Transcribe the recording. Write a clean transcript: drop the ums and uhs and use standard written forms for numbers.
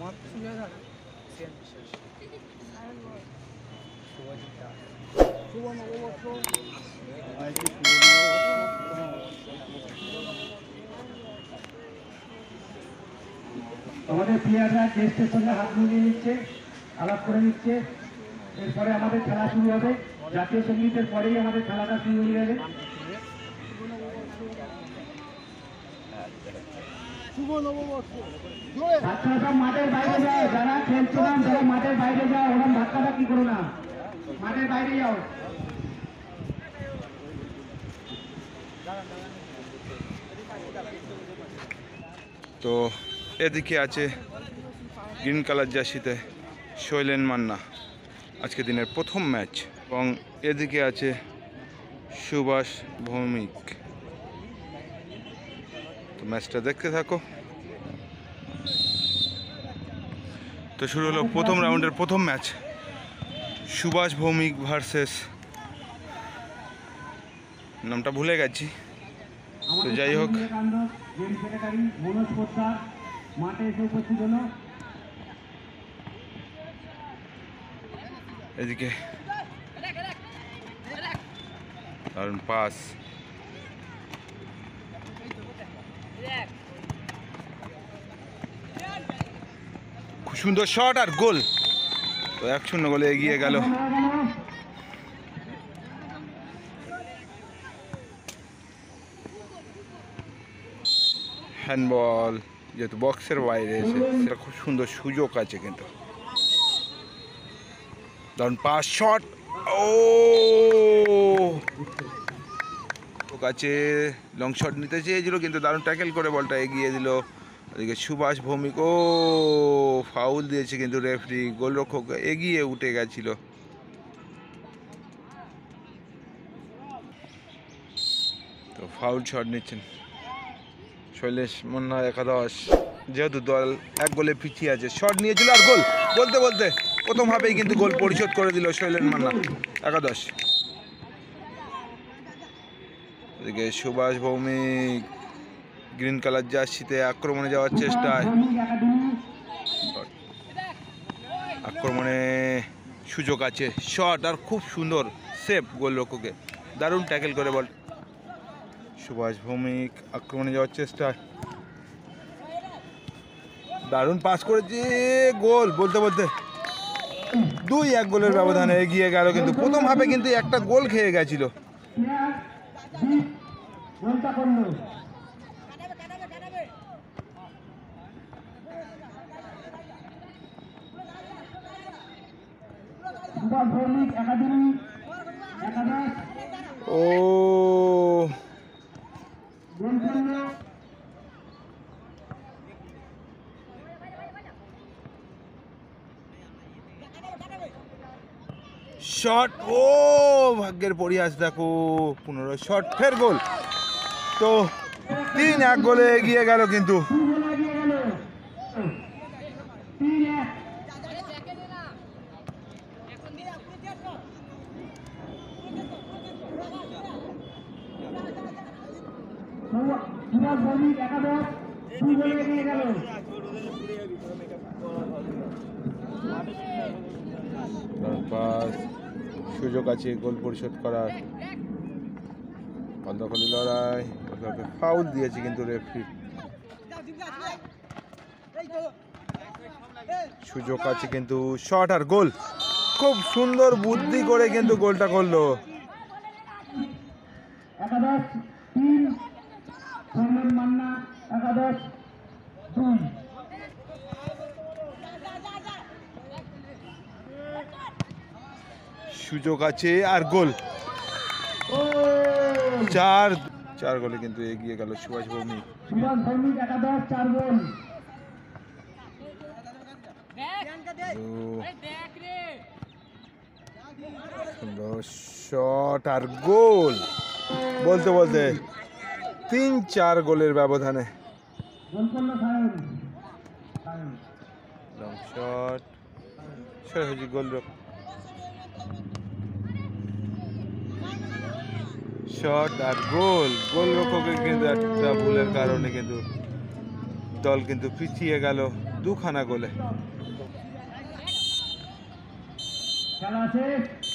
আমাদের প্লেয়াররা চেষ্টের সঙ্গে হাত মিলিয়ে নিচ্ছে, আলাপ করে নিচ্ছে। এরপরে আমাদের খেলা শুরু হবে। জাতীয় সঙ্গীতের পরেই আমাদের খেলাটা শুরু হয়ে যাবে। বাচ্চারা সব মাঠের বাইরে যাও, যারা খেলছো না যারা মাঠের বাইরে যাও, ওরা ধাক্কাটা কি করো না, মাঠের বাইরে যাও। তো এদিকে আছে গ্রিন কালার জার্সিতে শৈলেন মান্না, আজকে দিনের প্রথম ম্যাচ, এবং এদিকে আছে সুভাষ ভৌমিক। তো ম্যাচটা দেখতে থাকো। তো শুরু হলো প্রথম রাউন্ডের প্রথম ম্যাচ, সুভাষ ভৌমিক ভার্সেস, নামটা ভুলে গেছি। তো যাই হোক, এদিকে দারুণ পাস, খুব সুন্দর শট আর গোল। তো 1-0 গোলে এগিয়ে গেল। হ্যান্ডবল, যেহেতু বক্সের বাইরে এসে সেটা খুব সুন্দর সুযোগ আছে, কিন্তু দারুণ পাস, শট, ও কাছে লং শট নিতে চেয়েছিল, কিন্তু দারুণ ট্যাকেল করে বলটা এগিয়ে দিল। এদিকে সুভাষ ভৌমিক, ও ফাউল দিয়েছে, কিন্তু রেফারি, গোলরক্ষক এগিয়ে উঠে গেছিল। তো ফাউল শট নিচ্ছেন শৈলেশ মান্না, একাদশ। যেহেতু দল 1 গোলে পিছিয়ে আছে, শট নিয়েছিল আর গোল। বলতে বলতে প্রথম হাফেই কিন্তু গোল পরিশোধ করে দিল শৈলেশ মান্না, একাদশ। এদিকে সুভাষ ভৌমিক গ্রিন কালার জার্সিতে আক্রমণে যাওয়ার চেষ্টায়, আক্রমণে সুযোগ আছে, শট আর খুব সুন্দর সেভ গোলরক্ষকে, দারুণ ট্যাকেল করে বল। সুভাষ ভৌমিক আক্রমণে যাওয়ার চেষ্টায় দারুণ পাস করেছে, গোল। বলতে বলতে 2-1 গোলের ব্যবধানে এগিয়ে গেল, কিন্তু প্রথম হাফে কিন্তু একটা গোল খেয়ে গেছিল। ও শট, ও ভাগ্যের পরিহাস, দেখো 15 শট, ফের গোল। তো 3-1 গোলে এগিয়ে গেল, কিন্তু সুযোগ আছে গোল পরিশোধ করার, অর্ধখালি লড়াই, ফাউল দিয়েছে কিন্তু রেফারি। সুযোগ আছে কিন্তু শট আর গোল, খুব সুন্দর বুদ্ধি করে কিন্তু গোলটা করলো। সুযোগ আছে আর গোল, 4 গোলে কিন্তু এগিয়ে গেল সুভাষ ভৌমিক। শট আর গোল। বলতে বলতে 3-4 গোলের ব্যবধানে লং শট, গোল, শট আর গোল। গোলরক্ষকের কিন্তু একটা ভুলের কারণে কিন্তু দল কিন্তু পিছিয়ে গেল। দুখানা গোলে। খেলা শেষ।